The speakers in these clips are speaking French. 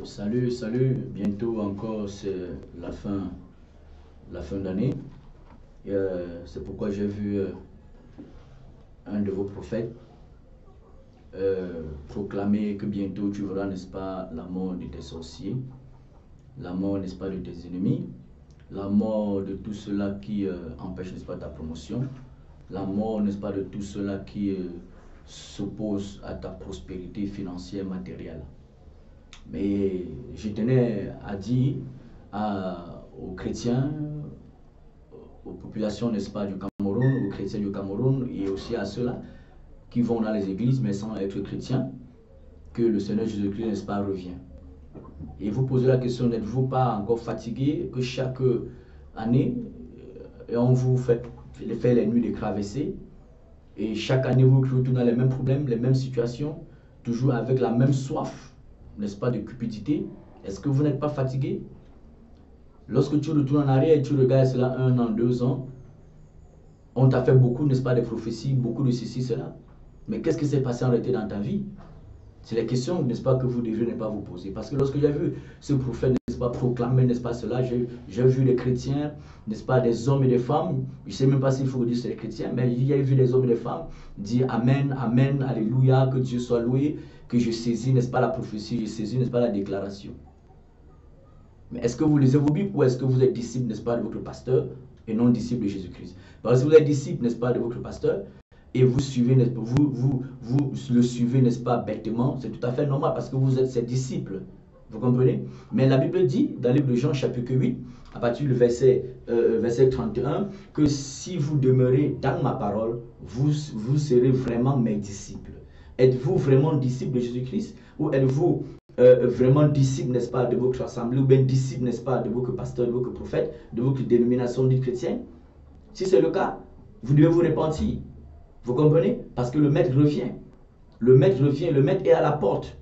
Salut. Bientôt encore, c'est la fin d'année. C'est pourquoi j'ai vu un de vos prophètes proclamer que bientôt tu verras, n'est-ce pas, la mort de tes sorciers, la mort, n'est-ce pas, de tes ennemis, la mort de tout cela qui empêche, n'est-ce pas, ta promotion, la mort, n'est-ce pas, de tout cela qui s'oppose à ta prospérité financière, matérielle. Mais je tenais à dire aux chrétiens, aux populations, n'est-ce pas, du Cameroun, aux chrétiens du Cameroun et aussi à ceux-là qui vont dans les églises mais sans être chrétiens, que le Seigneur Jésus-Christ, n'est-ce pas, revient. Et vous posez la question, n'êtes-vous pas encore fatigué que chaque année, on vous fait les nuits de travesser et chaque année vous retournez dans les mêmes problèmes, les mêmes situations, toujours avec la même soif, n'est-ce pas, de cupidité? Est-ce que vous n'êtes pas fatigué? Lorsque tu retournes en arrière et tu regardes cela 1 an, 2 ans, on t'a fait beaucoup, n'est-ce pas, de prophéties, beaucoup de ceci, cela. Mais qu'est-ce qui s'est passé en réalité dans ta vie? C'est la question, n'est-ce pas, que vous devez ne pas vous poser. Parce que lorsque j'ai vu ce prophète, n'est-ce pas, proclamer, n'est-ce pas, cela, j'ai vu les chrétiens, n'est-ce pas, des hommes et des femmes, je ne sais même pas s'il faut dire c'est les chrétiens, mais j'ai vu des hommes et des femmes dire Amen, Amen, Alléluia, que Dieu soit loué, que je saisis, n'est-ce pas, la prophétie, je saisis, n'est-ce pas, la déclaration. Mais est-ce que vous lisez vos Bibles ou est-ce que vous êtes disciple, n'est-ce pas, de votre pasteur et non disciple de Jésus-Christ? Parce que vous êtes disciple, n'est-ce pas, de votre pasteur et vous suivez, vous le suivez, n'est-ce pas, bêtement, c'est tout à fait normal parce que vous êtes ses disciples. Vous comprenez? Mais la Bible dit, dans le livre de Jean, chapitre 8, à partir du verset 31, que si vous demeurez dans ma parole, vous serez vraiment mes disciples. Êtes-vous vraiment disciple de Jésus-Christ ou êtes-vous vraiment disciple, n'est-ce pas, de votre assemblée, ou bien disciple, n'est-ce pas, de votre pasteur, de votre prophète, de votre dénomination dite chrétienne? Si c'est le cas, vous devez vous repentir. Vous comprenez? Parce que le maître revient. Le maître revient, le maître est à la porte.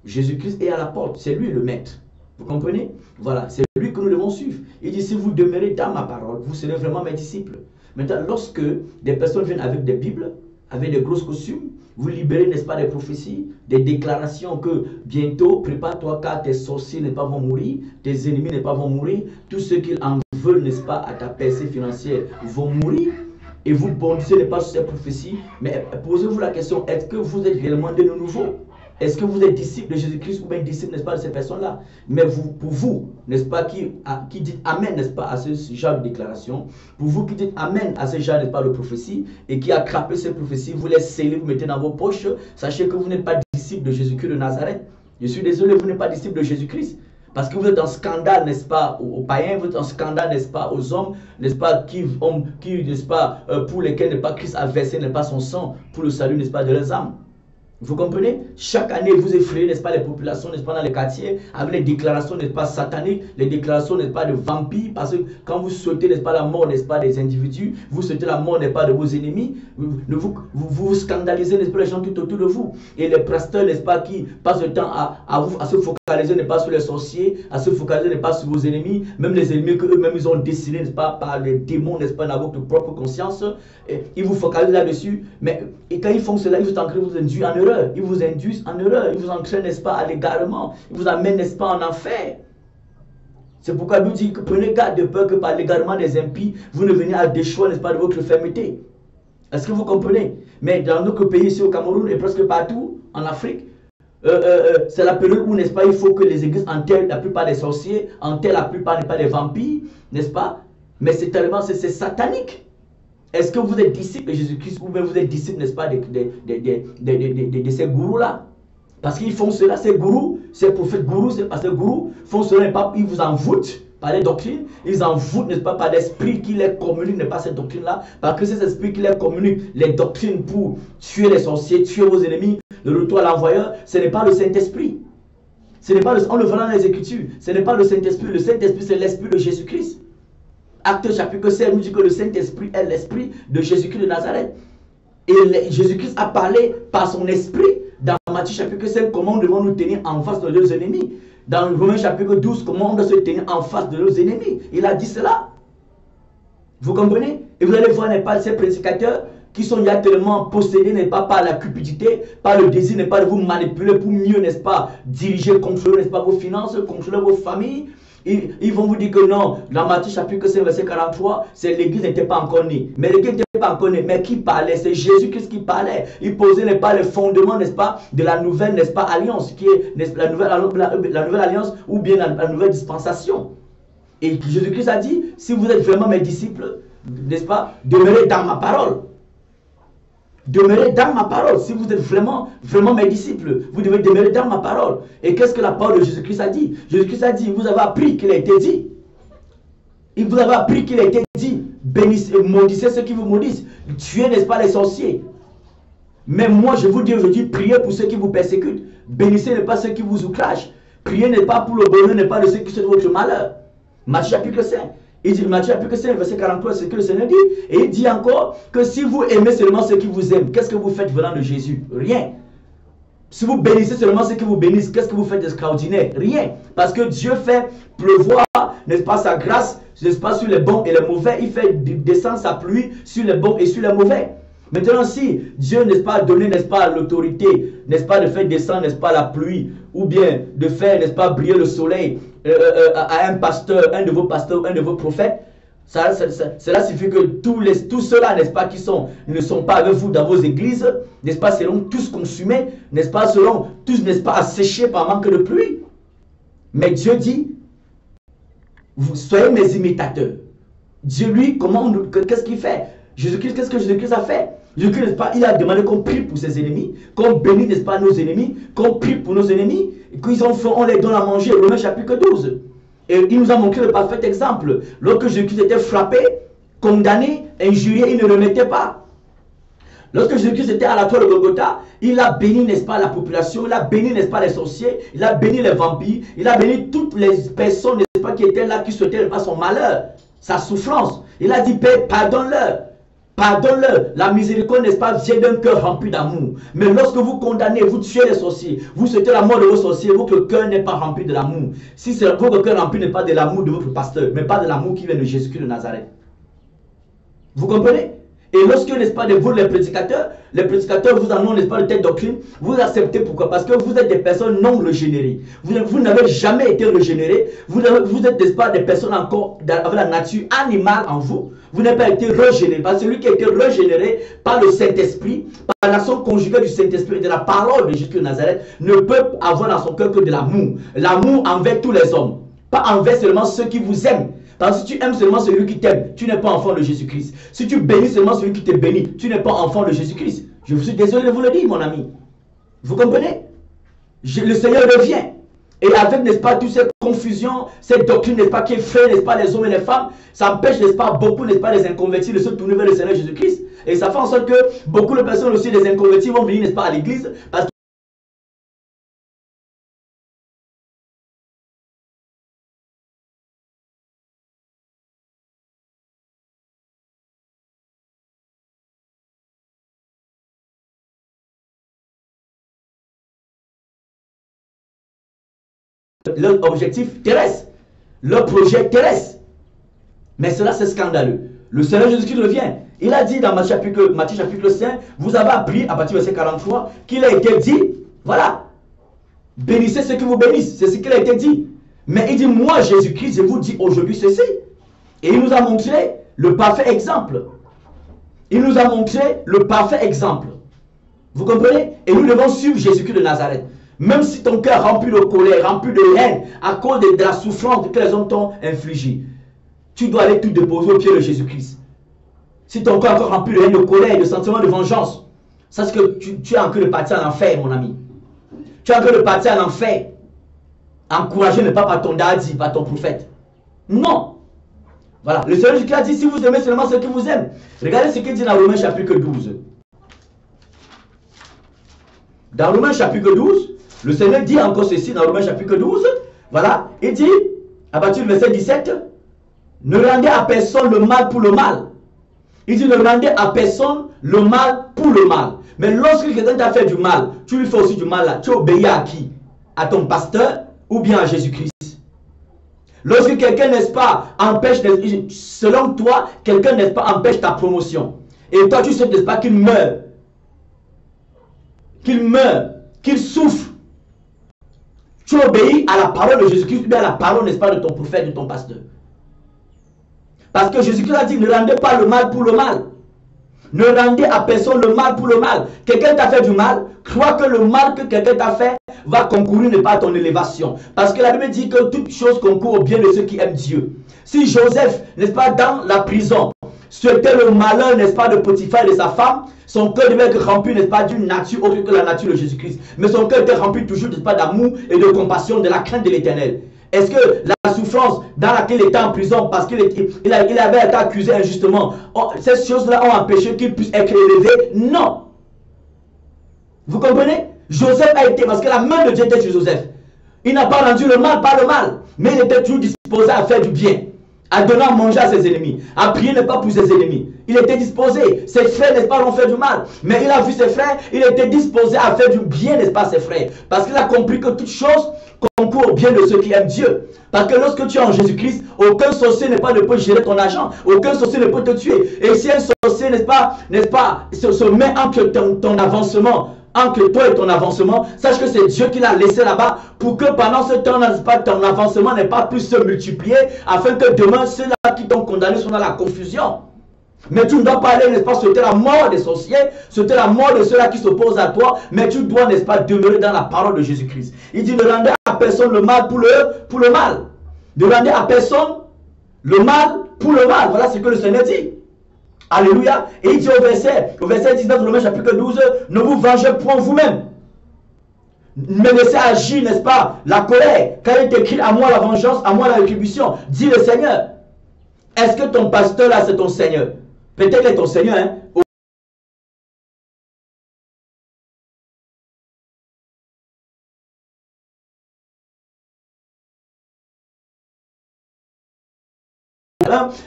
Jésus-Christ est à la porte, c'est lui le maître. Vous comprenez? Voilà, c'est lui que nous devons suivre. Il dit, si vous demeurez dans ma parole, vous serez vraiment mes disciples. Maintenant, lorsque des personnes viennent avec des Bibles, avec des grosses costumes, vous libérez, n'est-ce pas, des prophéties, des déclarations que bientôt, prépare-toi car tes sorciers, n'est pas, vont mourir, tes ennemis, n'est pas, vont mourir, tous ceux qui en veulent, n'est-ce pas, à ta percée financière vont mourir. Et vous bondissez, n'est pas, sur ces prophéties, mais posez-vous la question, est-ce que vous êtes réellement de nouveau? Est-ce que vous êtes disciple de Jésus-Christ ou bien disciple, n'est-ce pas, de ces personnes-là? Mais pour vous, n'est-ce pas, qui dites Amen, n'est-ce pas, à ce genre de déclaration, pour vous qui dites Amen à ce genre, n'est-ce pas, de prophétie, et qui attrapez ces prophéties, vous les scellez, vous mettez dans vos poches, sachez que vous n'êtes pas disciple de Jésus-Christ de Nazareth. Je suis désolé, vous n'êtes pas disciple de Jésus-Christ. Parce que vous êtes en scandale, n'est-ce pas, aux païens, vous êtes en scandale, n'est-ce pas, aux hommes, n'est-ce pas, qui n'est-ce pas, pour lesquels, n'est-ce pas, Christ a versé, n'est-ce pas, son sang pour le salut, n'est-ce pas, de leurs âmes. Vous comprenez? Chaque année, vous effrayez, n'est-ce pas, les populations, n'est-ce pas, dans les quartiers, avec les déclarations, n'est-ce pas, sataniques, les déclarations, n'est-ce pas, de vampires, parce que quand vous souhaitez, n'est-ce pas, la mort, n'est-ce pas, des individus, vous souhaitez la mort, n'est-ce pas, de vos ennemis, vous scandalisez, n'est-ce pas, les gens tout autour de vous. Et les pasteurs, n'est-ce pas, qui passent le temps à se focaliser, n'est-ce pas, sur les sorciers, à se focaliser, n'est-ce pas, sur vos ennemis, même les ennemis qu'eux-mêmes, ils ont décidé, n'est-ce pas, par les démons, n'est-ce pas, dans votre propre conscience, et ils vous focalisent là-dessus, mais et quand ils font cela, ils vous entraînent, vous induisent en erreur. Ils vous induisent en erreur, ils vous entraînent, n'est-ce pas, à l'égarement, ils vous amènent, n'est-ce pas, en enfer. C'est pourquoi Dieu dit que prenez garde de peur que par l'égarement des impies, vous ne veniez à déchoir, n'est-ce pas, de votre fermeté. Est-ce que vous comprenez? Mais dans notre pays, ici au Cameroun et presque partout en Afrique, c'est la période où, n'est-ce pas, il faut que les églises enterrent la plupart des sorciers, enterrent la plupart, n'est-ce pas, des vampires, n'est-ce pas? Mais c'est tellement, c'est satanique. Est-ce que vous êtes disciple de Jésus-Christ ou bien vous êtes disciple, n'est-ce pas, de ces gourous-là? Parce qu'ils font cela, ces gourous, ces prophètes gourous, ces pasteurs gourous font cela, ils vous envoûtent par les doctrines, ils envoûtent, n'est-ce pas, par l'esprit qui les communique, n'est-ce pas, cette doctrine-là, parce que c'est cet esprit qui les communique les doctrines pour tuer les sorciers, tuer vos ennemis, le retour à l'envoyeur, ce n'est pas le Saint-Esprit. Ce n'est pas on le verra dans les Écritures, ce n'est pas le Saint-Esprit, c'est l'esprit de Jésus-Christ. Acte chapitre 7 nous dit que le Saint-Esprit est l'esprit de Jésus-Christ de Nazareth. Et Jésus-Christ a parlé par son esprit dans Matthieu chapitre 5 comment nous devons nous tenir en face de nos ennemis. Dans Romains chapitre 12, comment on doit se tenir en face de nos ennemis. Il a dit cela. Vous comprenez? Et vous allez voir, n'est pas ces prédicateurs qui sont déjà tellement possédés, n'est-ce pas, par la cupidité, par le désir, n'est-ce pas, de vous manipuler pour mieux, n'est-ce pas, diriger, contrôler, n'est-ce pas, vos finances, contrôler vos familles. Ils vont vous dire que non, dans Matthieu chapitre 5, verset 43, l'église n'était pas encore née. Mais l'église n'était pas encore née. Mais qui parlait? C'est Jésus-Christ qui parlait. Il posait, n'est-ce pas, les fondements, n'est-ce pas, de la nouvelle, n'est-ce pas, alliance, qui est la nouvelle alliance ou bien la nouvelle dispensation. Et Jésus-Christ a dit, si vous êtes vraiment mes disciples, n'est-ce pas, demeurez dans ma parole. Demeurez dans ma parole. Si vous êtes vraiment mes disciples, vous devez demeurer dans ma parole. Et qu'est-ce que la parole de Jésus-Christ a dit? Jésus-Christ a dit, vous avez appris qu'il a été dit. Il vous avez appris qu'il a été dit, bénissez, maudissez ceux qui vous maudissent. Tuez, n'est-ce pas, les sorciers. Mais moi, je vous dis aujourd'hui, priez pour ceux qui vous persécutent. Bénissez, n'est pas ceux qui vous outragent. Priez, n'est pas pour le bonheur, n'est pas de ceux qui souhaitent votre malheur. Matthieu chapitre 5. Il dit, Matthieu chapitre 5, verset 43, c'est ce que le Seigneur dit. Et il dit encore que si vous aimez seulement ceux qui vous aiment, qu'est-ce que vous faites venant de Jésus? Rien. Si vous bénissez seulement ceux qui vous bénissent, qu'est-ce que vous faites d'extraordinaire? Rien. Parce que Dieu fait pleuvoir, n'est-ce pas, sa grâce, n'est-ce pas, sur les bons et les mauvais. Il fait descendre sa pluie sur les bons et sur les mauvais. Maintenant, si Dieu, n'est-ce pas, a donné, n'est-ce pas, l'autorité, n'est-ce pas, de faire descendre, n'est-ce pas, la pluie, ou bien de faire, n'est-ce pas, briller le soleil à un pasteur, un de vos pasteurs, un de vos prophètes, cela signifie que tous ceux-là, n'est-ce pas, ne sont pas avec vous dans vos églises, n'est-ce pas, seront tous consumés, n'est-ce pas, seront tous, n'est-ce pas, asséchés par manque de pluie. Mais Dieu dit, vous soyez mes imitateurs. Dieu, lui, qu'est-ce qu'il fait? Jésus-Christ, qu'est-ce que Jésus-Christ a fait? Jésus-Christ, n'est-ce pas, il a demandé qu'on prie pour ses ennemis, qu'on bénisse, n'est-ce pas, nos ennemis, qu'on prie pour nos ennemis, et qu'ils en font, on les donne à manger. Romains chapitre 12. Et il nous a montré le parfait exemple. Lorsque Jésus-Christ était frappé, condamné, injurié, il ne remettait pas. Lorsque Jésus-Christ était à la croix de Golgotha, il a béni, n'est-ce pas, la population, il a béni, n'est-ce pas, les sorciers, il a béni les vampires, il a béni toutes les personnes, n'est-ce pas, qui étaient là, qui souhaitaient, n'est-ce pas, son malheur, sa souffrance. Il a dit, Père, pardonne-leur. Pardonne-leur. La miséricorde, n'est-ce pas, vient d'un cœur rempli d'amour. Mais lorsque vous condamnez, vous tuez les sorciers, vous souhaitez la mort de vos sorciers, votre cœur n'est pas rempli de l'amour. Si votre cœur rempli n'est pas de l'amour de votre pasteur, mais pas de l'amour qui vient de Jésus-Christ de Nazareth. Vous comprenez? Et lorsque, n'est-ce pas, vous, les prédicateurs vous en ont, n'est-ce pas, de telle doctrine, vous acceptez. Pourquoi? Parce que vous êtes des personnes non régénérées. Vous n'avez jamais été régénérés. Vous êtes, n'est-ce pas, des personnes encore avec la nature animale en vous. Vous n'avez pas été régénéré. Parce que celui qui a été régénéré par le Saint-Esprit, par l'action conjuguée du Saint-Esprit et de la parole de Jésus de Nazareth, ne peut avoir dans son cœur que de l'amour. L'amour envers tous les hommes. Pas envers seulement ceux qui vous aiment. Parce que si tu aimes seulement celui qui t'aime, tu n'es pas enfant de Jésus-Christ. Si tu bénis seulement celui qui te bénit, tu n'es pas enfant de Jésus-Christ. Je suis désolé de vous le dire, mon ami. Vous comprenez? Le Seigneur revient. Et avec, n'est-ce pas, toutes ces confusions, cette doctrine, n'est-ce pas, qui effraie, n'est-ce pas, les hommes et les femmes, ça empêche, n'est-ce pas, beaucoup, n'est-ce pas, les inconvertis de se tourner vers le Seigneur Jésus-Christ. Et ça fait en sorte que beaucoup de personnes aussi, les inconvertis, vont venir, n'est-ce pas, à l'église, parce leur objectif terrestre, leur projet terrestre. Mais cela, c'est scandaleux. Le Seigneur Jésus-Christ revient. Il a dit dans Matthieu chapitre 5, vous avez appris à partir du verset 43 qu'il a été dit, voilà, bénissez ceux qui vous bénissent. C'est ce qu'il a été dit. Mais il dit, moi Jésus-Christ, je vous dis aujourd'hui ceci. Et il nous a montré le parfait exemple. Il nous a montré le parfait exemple. Vous comprenez? Et nous devons suivre Jésus-Christ de Nazareth. Même si ton cœur est rempli de colère, rempli de haine, à cause de la souffrance que les hommes t'ont infligée, tu dois aller tout déposer au pied de Jésus-Christ. Si ton cœur est encore rempli de haine, de colère, de sentiments de vengeance, sache que tu es en train de partir en enfer, mon ami. Tu es en train de partir en enfer. Encouragé ne pas par ton daddy, par ton prophète. Non. Voilà. Le Seigneur Jésus a dit, si vous aimez seulement ceux qui vous aiment. Regardez ce qu'il dit dans Romains chapitre 12. Dans Romains chapitre 12, le Seigneur dit encore ceci dans Romains chapitre 12. Voilà. Il dit, à partir du verset 17, ne rendez à personne le mal pour le mal. Il dit, ne rendez à personne le mal pour le mal. Mais lorsque quelqu'un t'a fait du mal, tu lui fais aussi du mal là. Tu obéis à qui? À ton pasteur ou bien à Jésus-Christ? Lorsque quelqu'un, n'est-ce pas, empêche, selon toi, quelqu'un, n'est-ce pas, empêche ta promotion. Et toi, tu sais, n'est-ce pas, qu'il meurt. Qu'il meurt, qu'il souffre. Tu obéis à la parole de Jésus-Christ, ou bien à la parole, n'est-ce pas, de ton prophète, de ton pasteur. Parce que Jésus-Christ a dit, ne rendez pas le mal pour le mal. Ne rendez à personne le mal pour le mal. Quelqu'un t'a fait du mal, crois que le mal que quelqu'un t'a fait va concourir, n'est pas, à ton élévation. Parce que la Bible dit que toute chose concourt au bien de ceux qui aiment Dieu. Si Joseph, n'est-ce pas, dans la prison, c'était le malheur, n'est-ce pas, de Potiphar et de sa femme, son cœur devait être rempli, n'est-ce pas, d'une nature autre que la nature de Jésus-Christ. Mais son cœur était rempli toujours, n'est-ce pas, d'amour et de compassion, de la crainte de l'Éternel. Est-ce que la souffrance dans laquelle il était en prison, parce qu'il avait été accusé injustement, ces choses-là ont empêché qu'il puisse être élevé? Non. Vous comprenez? Joseph a été, parce que la main de Dieu était sur Joseph. Il n'a pas rendu le mal par le mal, mais il était toujours disposé à faire du bien, à donner à manger à ses ennemis, à prier n'est pas pour ses ennemis. Il était disposé. Ses frères, n'est-ce pas, l'ont fait du mal. Mais il a vu ses frères, il était disposé à faire du bien, n'est-ce pas, ses frères. Parce qu'il a compris que toute chose concourt au bien de ceux qui aiment Dieu. Parce que lorsque tu es en Jésus-Christ, aucun sorcier ne peut gérer ton argent. Aucun sorcier ne peut te tuer. Et si un sorcier, n'est-ce pas, se met entre ton avancement, entre toi et ton avancement, sache que c'est Dieu qui l'a laissé là-bas pour que pendant ce temps, n'est-ce pas, ton avancement n'est pas plus se multiplier, afin que demain, ceux-là qui t'ont condamné sont dans la confusion. Mais tu ne dois pas aller, n'est-ce pas, souhaiter la mort des sorciers, souhaiter la mort de ceux-là qui s'opposent à toi, mais tu dois, n'est-ce pas, demeurer dans la parole de Jésus-Christ. Il dit, ne rendez à personne le mal pour le mal. Ne rendez à personne le mal pour le mal. Voilà ce que le Seigneur dit. Alléluia. Et il dit au verset 19 de Romains chapitre 12, ne vous vengez point vous-même, mais laissez agir, n'est-ce pas, la colère, car il est écrit, à moi la vengeance, à moi la rétribution, dit le Seigneur. Est-ce que ton pasteur là c'est ton Seigneur? Peut-être qu'il est ton Seigneur, hein?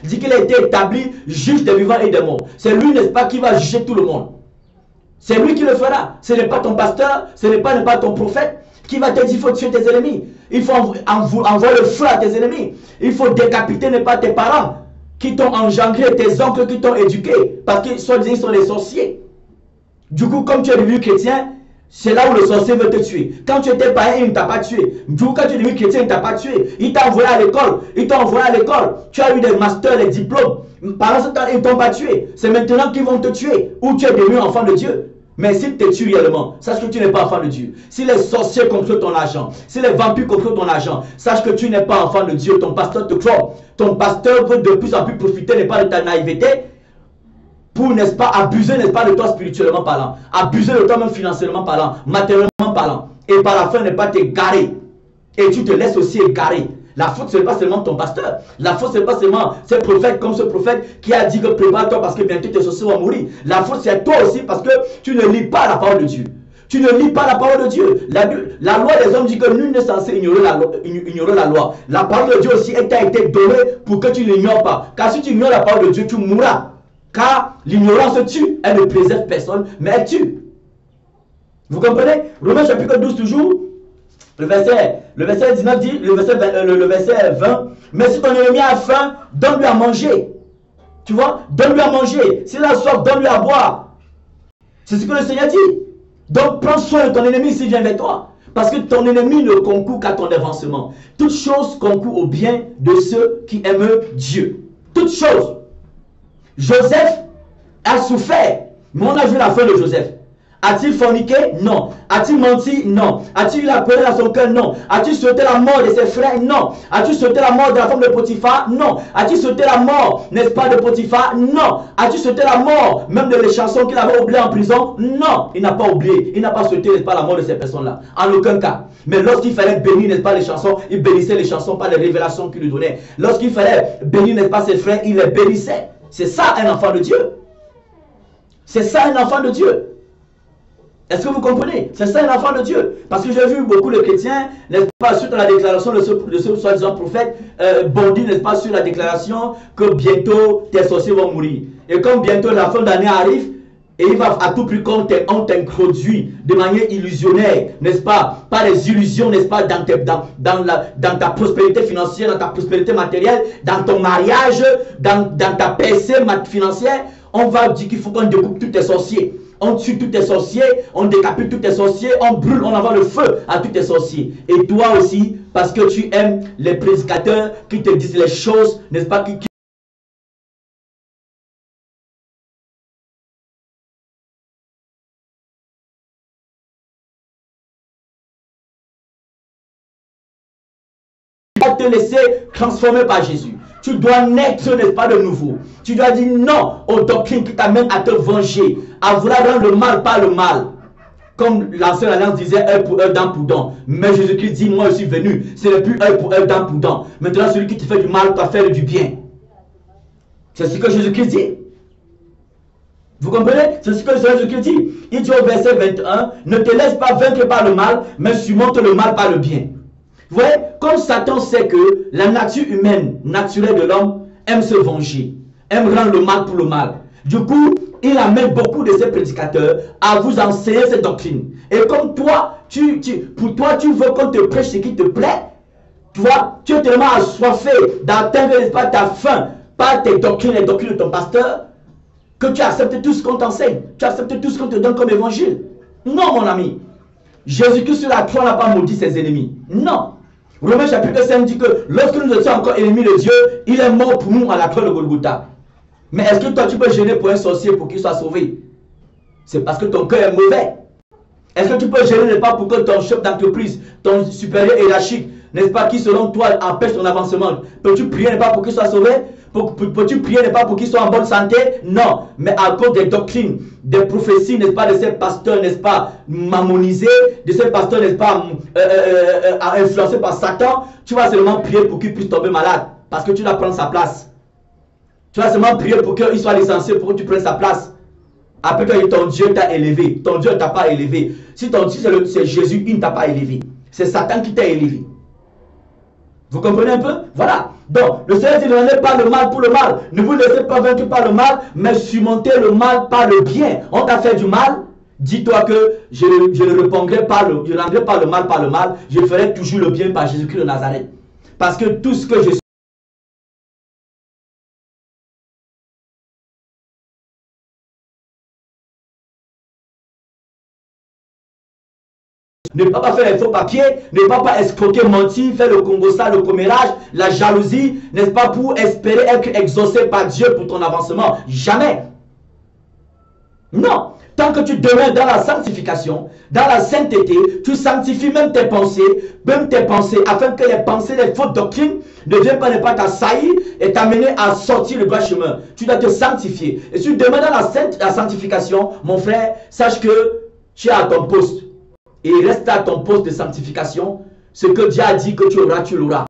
Dit qu'il a été établi juge des vivants et des morts. C'est lui, n'est-ce pas, qui va juger tout le monde. C'est lui qui le fera. Ce n'est pas ton pasteur, ce n'est pas ton prophète qui va te dire qu'il faut tuer tes ennemis. Il faut envoyer le feu à tes ennemis. Il faut décapiter, n'est pas, tes parents qui t'ont engendré, tes oncles qui t'ont éduqué, parce qu'ils sont des sorciers. Du coup, comme tu es devenu chrétien, c'est là où le sorcier veut te tuer. Quand tu étais païen, il ne t'a pas tué. Du coup, quand tu es devenu chrétien, il ne t'a pas tué. Il t'a envoyé à l'école. Tu as eu des masters, des diplômes. Pendant ce temps, ils ne t'ont pas tué. C'est maintenant qu'ils vont te tuer. Ou tu es devenu enfant de Dieu. Mais s'ils te tuent réellement, sache que tu n'es pas enfant de Dieu. Si les sorciers contrôlent ton argent, si les vampires contrôlent ton argent, sache que tu n'es pas enfant de Dieu. Ton pasteur te trompe. Ton pasteur veut de plus en plus profiter, n'est pas, de ta naïveté, pour, n'est-ce pas, abuser, n'est-ce pas, de toi spirituellement parlant, abuser de toi même financièrement parlant, matériellement parlant, et par la fin, n'est pas, t'égarer. Et tu te laisses aussi égarer. La faute, ce n'est pas seulement ton pasteur. La faute, ce n'est pas seulement ce prophète comme ce prophète qui a dit que prépare-toi parce que bientôt tes sorciers vont mourir. La faute, c'est toi aussi parce que tu ne lis pas la parole de Dieu. Tu ne lis pas la parole de Dieu. La loi des hommes dit que nul n'est censé ignorer la loi. La parole de Dieu aussi t'a été donnée pour que tu ne l'ignores pas. Car si tu ignores la parole de Dieu, tu mourras. Car l'ignorance tue. Elle ne préserve personne, mais elle tue. Vous comprenez? Romains chapitre 12 toujours. Le verset 19 dit, le verset 20, mais si ton ennemi a faim, donne-lui à manger. Tu vois, donne-lui à manger. S'il a soif, donne-lui à boire. C'est ce que le Seigneur dit. Donc, prends soin de ton ennemi s'il vient vers toi. Parce que ton ennemi ne concourt qu'à ton avancement. Toute chose concourt au bien de ceux qui aiment Dieu. Toute chose. Joseph a souffert. Mais on a vu la fin de Joseph. A-t-il forniqué? Non. A-t-il menti? Non. A-t-il eu la colère dans son cœur? Non. A-t-il souhaité la mort de ses frères? Non. A-t-il souhaité la mort de la femme de Potiphar? Non. A-t-il souhaité la mort, n'est-ce pas, de Potiphar? Non. A-t-il souhaité la mort même de les chansons qu'il avait oubliées en prison? Non. Il n'a pas oublié. Il n'a pas souhaité, n'est-ce pas, la mort de ces personnes-là. En aucun cas. Mais lorsqu'il fallait bénir, n'est-ce pas, les chansons, il bénissait les chansons par les révélations qu'il lui donnait. Lorsqu'il fallait bénir, n'est-ce pas, ses frères, il les bénissait. C'est ça un enfant de Dieu. C'est ça un enfant de Dieu. Est-ce que vous comprenez? C'est ça un enfant de Dieu. Parce que j'ai vu beaucoup de chrétiens, n'est-ce pas, suite à la déclaration de ce soi-disant prophète, bondir, n'est-ce pas, sur la déclaration que bientôt tes sorciers vont mourir. Et comme bientôt la fin d'année arrive, et il va à tout prix qu'on t'introduit de manière illusionnaire, n'est-ce pas, par les illusions, n'est-ce pas, dans ta prospérité financière, dans ta prospérité matérielle, dans ton mariage, dans ta percée financière, on va dire qu'il faut qu'on découpe tous tes sorciers. On tue tous tes sorciers, on décapite tous tes sorciers, on brûle, on envoie le feu à tous tes sorciers. Et toi aussi, parce que tu aimes les prédicateurs qui te disent les choses, n'est-ce pas, qui va te laisser transformer par Jésus. Tu dois naître, n'est-ce pas, de nouveau. Tu dois dire non aux doctrines qui t'amènent à te venger, à vouloir rendre le mal par le mal. Comme l'ancienne alliance disait, œil pour œil, dent pour dent. Mais Jésus-Christ dit, moi je suis venu, ce n'est plus œil pour œil, dent pour dent. Maintenant, celui qui te fait du mal doit faire du bien. C'est ce que Jésus-Christ dit. Vous comprenez? C'est ce que Jésus-Christ dit. Il dit au verset 21, ne te laisse pas vaincre par le mal, mais surmonte le mal par le bien. Vous voyez, comme Satan sait que la nature humaine, naturelle de l'homme, aime se venger, aime rendre le mal pour le mal. Du coup, il amène beaucoup de ses prédicateurs à vous enseigner cette doctrine. Et comme toi, pour toi, tu veux qu'on te prêche ce qui te plaît, toi, tu es tellement assoiffé d'atteindre ta faim par tes doctrines, les doctrines de ton pasteur, que tu acceptes tout ce qu'on t'enseigne, tu acceptes tout ce qu'on te donne comme évangile. Non, mon ami. Jésus-Christ sur la croix n'a pas maudit ses ennemis. Non. Romains chapitre 5 dit que lorsque nous étions encore ennemis de Dieu, il est mort pour nous à la croix de Golgotha. Mais est-ce que toi tu peux gêner pour un sorcier pour qu'il soit sauvé? C'est parce que ton cœur est mauvais. Est-ce que tu peux gêner, n'est-ce pas, pour que ton chef d'entreprise, ton supérieur hiérarchique, n'est-ce pas, qui selon toi empêche ton avancement, peux-tu prier, n'est-ce pas, pour qu'il soit sauvé? Peux-tu prier, n'est-ce pas, pour qu'il soit en bonne santé? Non. Mais à cause des doctrines, des prophéties, n'est-ce pas, de ces pasteurs, n'est-ce pas, mammonisés, de ces pasteurs, n'est-ce pas, influencés par Satan, tu vas seulement prier pour qu'il puisse tomber malade. Parce que tu dois prendre sa place. Tu vas seulement prier pour qu'il soit licencié, pour que tu prennes sa place. Après que ton Dieu t'a élevé. Ton Dieu ne t'a pas élevé. Si c'est Jésus, il ne t'a pas élevé. C'est Satan qui t'a élevé. Vous comprenez un peu? Voilà. Donc, le Seigneur dit, ne rendez pas le mal pour le mal. Ne vous laissez pas vaincre par le mal, mais surmontez le mal par le bien. On t'a fait du mal. Dis-toi que je ne répondrai pas je ne rendrai pas le mal par le mal. Je ferai toujours le bien par Jésus-Christ de Nazareth. Parce que tout ce que je ne pas faire les faux papiers, ne pas escroquer, mentir, faire le congossa, le commérage, la jalousie, n'est-ce pas, pour espérer être exaucé par Dieu pour ton avancement. Jamais. Non. Tant que tu demeures dans la sanctification, dans la sainteté, tu sanctifies même tes pensées, afin que les pensées, les fausses doctrines ne viennent pas t'assaillir et t'amener à sortir le droit chemin. Tu dois te sanctifier. Et si tu demeures dans la sanctification, mon frère, sache que tu es à ton poste. Et reste à ton poste de sanctification. Ce que Dieu a dit que tu auras, tu l'auras.